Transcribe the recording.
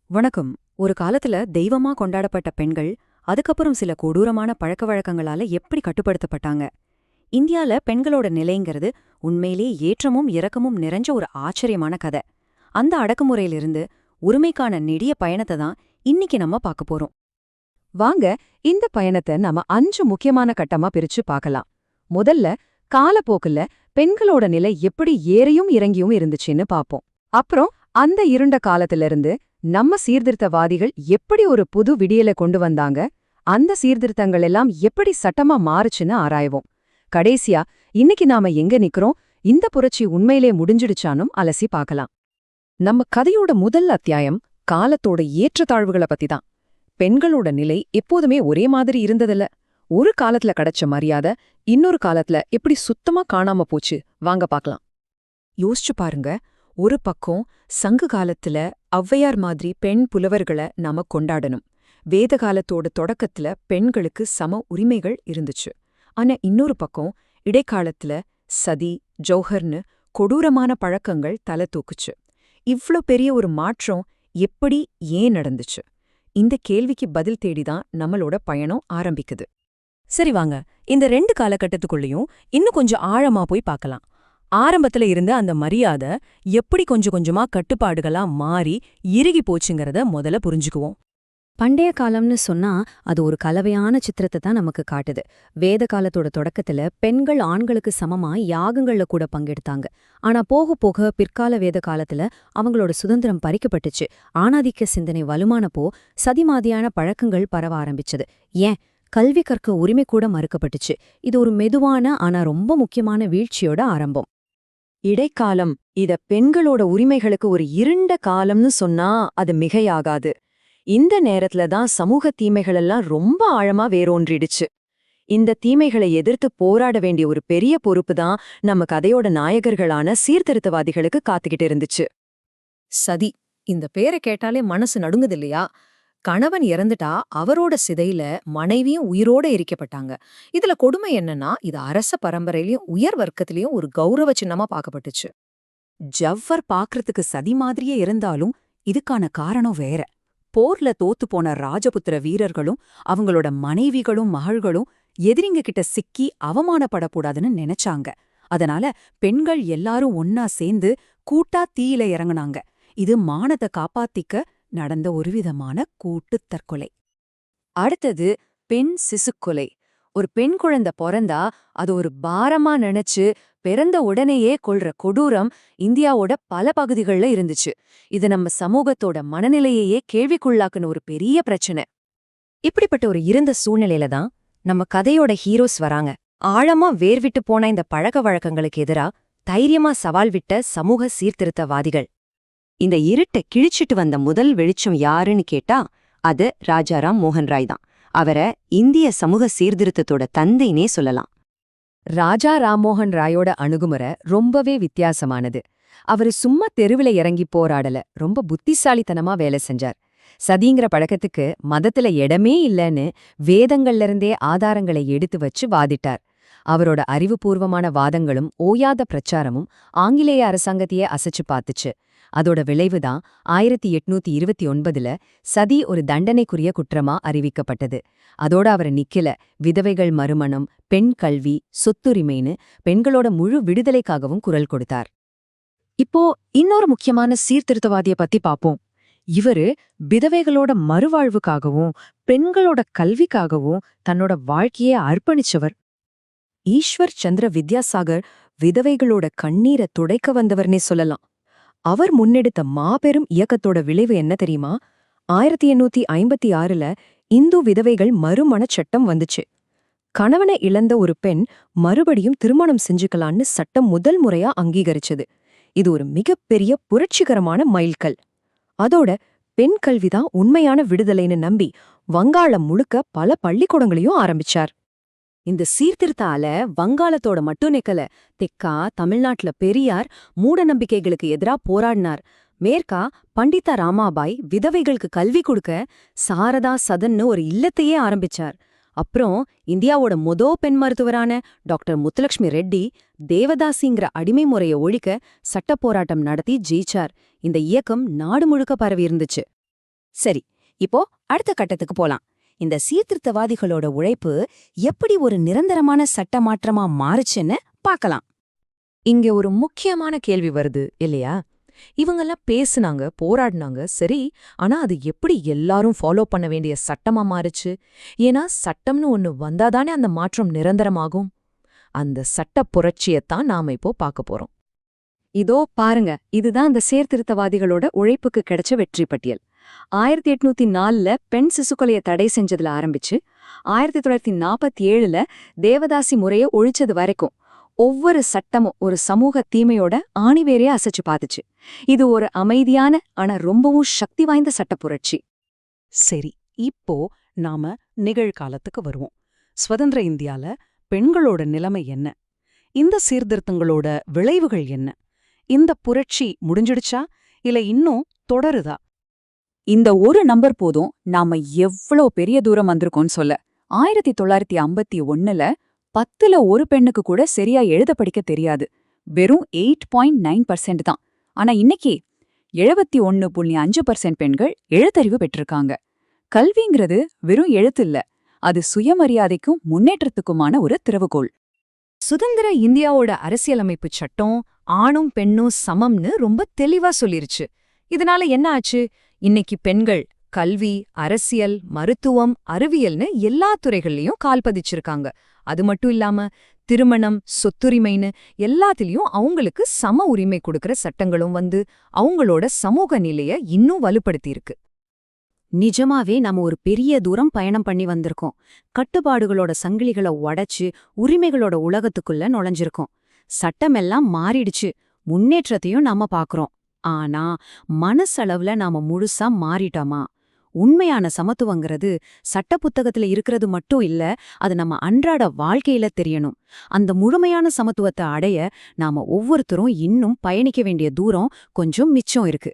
வணக்கம். ஒரு காலத்துல தெய்வமா கொண்டாடப்பட்ட பெண்கள் அதுக்கப்புறம் சில கொடூரமான பழக்கவழக்கங்களால எப்படி கட்டுப்படுத்தப்பட்டாங்க? இந்தியால பெண்களோட நிலைங்கிறது உண்மையிலே ஏற்றமும் இரக்கமும் நிறைஞ்ச ஒரு ஆச்சரியமான கதை. அந்த அடக்குமுறையிலிருந்து உரிமைக்கான நெடிய பயணத்தை தான் இன்னிக்கு நம்ம பார்க்க போறோம். வாங்க, இந்த பயணத்தை நாம 5 முக்கியமான கட்டமா பிரிச்சு பார்க்கலாம். முதல்ல, காலப்போக்குல பெண்களோட நிலை எப்படி ஏறியும் இறங்கியும் இருந்துச்சுன்னு பாப்போம். அப்புறம் அந்த இருண்ட காலத்திலிருந்து நம்ம சீர்திருத்தவாதிகள் எப்படி ஒரு புது விடியலை கொண்டு வந்தாங்க, அந்த சீர்திருத்தங்கள் எல்லாம் எப்படி சட்டமா மாறுச்சுன்னு ஆராய்வோம். கடைசியா, இன்னைக்கு நாம எங்க நிக்கிறோம், இந்த புரட்சி உண்மையிலே முடிஞ்சிடுச்சானும் அலசி பார்க்கலாம். நம்ம கதையோட முதல் அத்தியாயம் காலத்தோட ஏற்றத்தாழ்வுகளை பத்தி தான். பெண்களோட நிலை எப்போதுமே ஒரே மாதிரி இருந்ததில்ல. ஒரு காலத்துல கிடைச்ச மரியாதை இன்னொரு காலத்துல எப்படி சுத்தமா காணாம போச்சு, வாங்க பார்க்கலாம். யோசிச்சு பாருங்க. ஒரு பக்கம் சங்க காலத்துல ஔவையார் மாதிரி பெண் புலவர்களை நாம கொண்டாடணும். வேத காலத்தோட தொடக்கத்துல பெண்களுக்கு சம உரிமைகள் இருந்துச்சு. ஆனா இன்னொரு பக்கம் இடைக்காலத்துல சதி, ஜௌஹர்னு கொடூரமான பழக்கங்கள் தலை தூக்குச்சு. இவ்ளோ பெரிய ஒரு மாற்றம் எப்படி, ஏன் நடந்துச்சு? இந்த கேள்விக்கு பதில் தேடிதான் நம்மளோட பயணம் ஆரம்பிக்குது. சரி வாங்க, இந்த 2 காலகட்டத்துக்குள்ளேயும் இன்னும் கொஞ்சம் ஆழமா போய் பார்க்கலாம். ஆரம்பத்துல இருந்த அந்த மரியாதை எப்படி கொஞ்சம் கொஞ்சமா கட்டுப்பாடுகளா மாறி இறுகி போச்சுங்கிறத முதல்ல புரிஞ்சுக்குவோம். பண்டைய காலம்னு சொன்னா அது ஒரு கலவையான சித்திரத்தை தான் நமக்கு காட்டுது. வேத காலத்தோட தொடக்கத்துல பெண்கள் ஆண்களுக்கு சமமா யாகங்கள்ல கூட பங்கெடுத்தாங்க. ஆனா போக போக பிற்கால வேத காலத்துல அவங்களோட சுதந்திரம் பறிக்கப்பட்டுச்சு. ஆணாதிக்க சிந்தனை வலுமானப்போ சதிமாதியான பழக்கங்கள் பரவ ஆரம்பிச்சது. ஏன், கல்வி கற்க உரிமை கூட மறுக்கப்பட்டுச்சு. இது ஒரு மெதுவான ஆனா ரொம்ப முக்கியமான வீழ்ச்சியோட ஆரம்பம். இடைக்காலம், இத பெண்களோட உரிமைகளுக்கு ஒரு இருண்ட காலம்னு சொன்னா அது மிகையாகாது. இந்த நேரத்துல தான் சமூக தீமைகளெல்லாம் ரொம்ப ஆழமா வேரூன்றிடுச்சு. இந்த தீமைகளை எதிர்த்து போராட வேண்டிய ஒரு பெரிய பொறுப்பு தான் நம்ம கதையோட நாயகர்களான சீர்திருத்தவாதிகளுக்கு காத்துக்கிட்டு இருந்துச்சு. சதி, இந்த பேரை கேட்டாலே மனசு நடுங்குது இல்லையா? கணவன் இறந்துட்டா அவரோட சிதையில மனைவியும் உயிரோட எரிக்கப்பட்டாங்க. இதுல கொடுமை என்னன்னா, இது அரச பரம்பரையிலயும் உயர் வர்க்கத்திலயும் ஒரு கௌரவ சின்னமா பார்க்கப்பட்டுச்சு. ஜவ்வர் பாக்குறதுக்கு சதி மாதிரியே இருந்தாலும் இதுக்கான காரணம் வேற. போர்ல தோத்து போன ராஜபுத்திர வீரர்களும் அவங்களோட மனைவிகளும் மகள்களும் எதிரிங்க கிட்ட சிக்கி அவமானப்படக்கூடாதுன்னு நினைச்சாங்க. அதனால பெண்கள் எல்லாரும் ஒன்னா சேர்ந்து கூட்டா தீயில இறங்குனாங்க. இது மானத்தை காப்பாத்திக்க நடந்த ஒருவிதமான கூட்டுத் தற்கொலை. அடுத்தது பெண் சிசுக்கொலை. ஒரு பெண் குழந்தை பிறந்தா அது ஒரு பாரமா நினைச்சு பிறந்த உடனேயே கொல்ற கொடூரம் இந்தியாவோட பல பகுதிகள்ல இருந்துச்சு. இது நம்ம சமூகத்தோட மனநிலையையே கேள்விக்குள்ளாக்குன ஒரு பெரிய பிரச்சனை. இப்படிப்பட்ட ஒரு இருந்த சூழ்நிலையில தான் நம்ம கதையோட ஹீரோஸ் வராங்க. ஆழமா வேர்விட்டு போன இந்த பழக்க வழக்கங்களுக்கு எதிரா தைரியமா சவால் விட்ட சமூக சீர்திருத்தவாதிகள். இந்த இருட்டை கிழிச்சிட்டு வந்த முதல் வெளிச்சம் யாருன்னு கேட்டா அது ராஜாராம் மோகன் ராய் தான். அவரை இந்திய சமூக சீர்திருத்தத்தோட தந்தைனே சொல்லலாம். ராஜா ராம்மோகன் ராயோட அணுகுமுறை ரொம்பவே வித்தியாசமானது. அவரு சும்மா தெருவில இறங்கி போராடல, ரொம்ப புத்திசாலித்தனமா வேலை செஞ்சார். சதிங்கிற பழக்கத்துக்கு மதத்துல இடமே இல்லைன்னு வேதங்கள்ல இருந்தே ஆதாரங்களை எடுத்து வச்சு வாதிட்டார். அவரோட அறிவுபூர்வமான வாதங்களும் ஓயாத பிரச்சாரமும் ஆங்கிலேய அரசாங்கத்தையே அசைச்சு பார்த்துச்சு. அதோட விளைவுதான் 1829ல சதி ஒரு தண்டனைக்குரிய குற்றமா அறிவிக்கப்பட்டது. அதோட அவர் நிக்கல, விதவைகள் மறுமணம், பெண் கல்வி, சொத்துரிமைன்னு பெண்களோட முழு விடுதலைக்காகவும் குரல் கொடுத்தார். இப்போ இன்னொரு முக்கியமான சீர்திருத்தவாதிய பத்தி பாப்போம். இவரு விதவைகளோட மறுவாழ்வுக்காகவும் பெண்களோட கல்விக்காகவும் தன்னோட வாழ்க்கையே அர்ப்பணிச்சவர். ஈஸ்வர் சந்திர வித்யாசாகர் விதவைகளோட கண்ணீரை துடைக்க வந்தவர்னே சொல்லலாம். அவர் முன்னெடுத்த மாபெரும் இயக்கத்தோட விளைவு என்ன தெரியுமா? 1856ல இந்து விதவைகள் மறுமணச் சட்டம் வந்துச்சு. கணவனை இழந்த ஒரு பெண் மறுபடியும் திருமணம் செஞ்சுக்கலான்னு சட்டம் முதல் முறையா அங்கீகரிச்சது. இது ஒரு மிகப்பெரிய புரட்சிகரமான மைல்கல். அதோட பெண் கல்விதான் உண்மையான விடுதலைன்னு நம்பி வங்காளம் முழுக்க பல பள்ளிக்கூடங்களையும் ஆரம்பிச்சார். இந்த சீர்திருத்த அலை வங்காளத்தோட மட்டும் நிக்கல. தெக்கா தமிழ்நாட்டுல பெரியார் மூட நம்பிக்கைகளுக்கு எதிரா போராடினார். மேற்கா பண்டிதா ராமாபாய் விதவைகளுக்கு கல்வி கொடுக்க சாரதா சதன்னு ஒரு இல்லத்தையே ஆரம்பிச்சார். அப்புறம் இந்தியாவோட பெண் மருத்துவரான டாக்டர் முத்துலட்சுமி ரெட்டி தேவதாசிங்கிற அடிமை முறையை ஒழிக்க சட்டப் போராட்டம் நடத்தி ஜெயிச்சார். இந்த இயக்கம் நாடு முழுக்க பரவி இருந்துச்சு. சரி, இப்போ அடுத்த கட்டத்துக்கு போலாம். இந்த சீர்திருத்தவாதிகளோட உழைப்பு எப்படி ஒரு நிரந்தரமான சட்ட மாற்றமா மாறுச்சுன்னு பார்க்கலாம். இங்க ஒரு முக்கியமான கேள்வி வருது இல்லையா? இவங்கெல்லாம் பேசுனாங்க, போராடினாங்க, சரி. ஆனா அது எப்படி எல்லாரும் ஃபாலோ பண்ண வேண்டிய சட்டமா மாறுச்சு? ஏன்னா சட்டம்னு ஒண்ணு வந்தாதானே அந்த மாற்றம் நிரந்தரமாகும். அந்த சட்ட புரட்சியத்தான் நாம இப்போ பார்க்க போறோம். இதோ பாருங்க, இதுதான் அந்த சீர்திருத்தவாதிகளோட உழைப்புக்கு கிடைச்ச வெற்றி பட்டியல். 1804ல பெண் சிசுக்கொலையை தடை செஞ்சதுல ஆரம்பிச்சு 1947ல தேவதாசி முறைய ஒழிச்சது வரைக்கும் ஒவ்வொரு சட்டமும் ஒரு சமூக தீமையோட ஆணிவேரையே அசைச்சு பார்த்துச்சு. இது ஒரு அமைதியான ஆனா ரொம்பவும் சக்தி வாய்ந்த சட்ட புரட்சி. சரி, இப்போ நாம நிகழ்காலத்துக்கு வருவோம். சுதந்திர இந்தியால பெண்களோட நிலைமை என்ன? இந்த சீர்திருத்தங்களோட விளைவுகள் என்ன? இந்த புரட்சி முடிஞ்சிடுச்சா இல்ல இன்னும் தொடருதா? இந்த ஒரு நம்பர் போதும் நாம எவ்வளோ பெரிய தூரம் வந்திருக்கோம்னு சொல்ல. 1951ல 10ல ஒரு பெண்ணுக்கு கூட சரியா எழுத படிக்க தெரியாது. வெறும் 8.9% தான். ஆனா இன்னைக்கு 71.5% பெண்கள் எழுத்தறிவு பெற்றிருக்காங்க. கல்விங்கிறது வெறும் எழுத்து இல்ல, அது சுயமரியாதைக்கும் முன்னேற்றத்துக்குமான ஒரு திறவுகோல். சுதந்திர இந்தியாவோட அரசியலமைப்பு சட்டம் ஆணும் பெண்ணும் சமம்னு ரொம்ப தெளிவா சொல்லிருச்சு. இதனால என்ன ஆச்சு? இன்னைக்கு பெண்கள் கல்வி, அரசியல், மருத்துவம், அறிவியல்னு எல்லா துறைகள்லயும் கால் பதிச்சிருக்காங்க. அது மட்டும் இல்லாம திருமணம், சொத்துரிமைன்னு எல்லாத்திலயும் அவங்களுக்கு சம உரிமை கொடுக்கற சட்டங்களும் வந்து அவங்களோட சமூக நிலைய இன்னும் வலுப்படுத்தியிருக்கு. நிஜமாவே நாம ஒரு பெரிய தூரம் பயணம் பண்ணி வந்திருக்கோம். கட்டுப்பாடுகளோட சங்கிலிகளை உடைச்சு உரிமைகளோட உலகத்துக்குள்ள நுழைஞ்சிருக்கோம். சட்டமெல்லாம் மாறிடுச்சு, முன்னேற்றத்தையும் நாம பாக்குறோம். ஆனா மனசளவுல நாம முழுசா மாறிட்டோமா? உண்மையான சமத்துவங்கிறது சட்ட புத்தகத்துல இருக்கிறது மட்டும் இல்ல, அது நம்ம அன்றாட வாழ்க்கையில தெரியணும். அந்த முழுமையான சமத்துவத்தை அடைய நாம ஒவ்வொருத்தரும் இன்னும் பயணிக்க வேண்டிய தூரம் கொஞ்சம் மிச்சம் இருக்கு.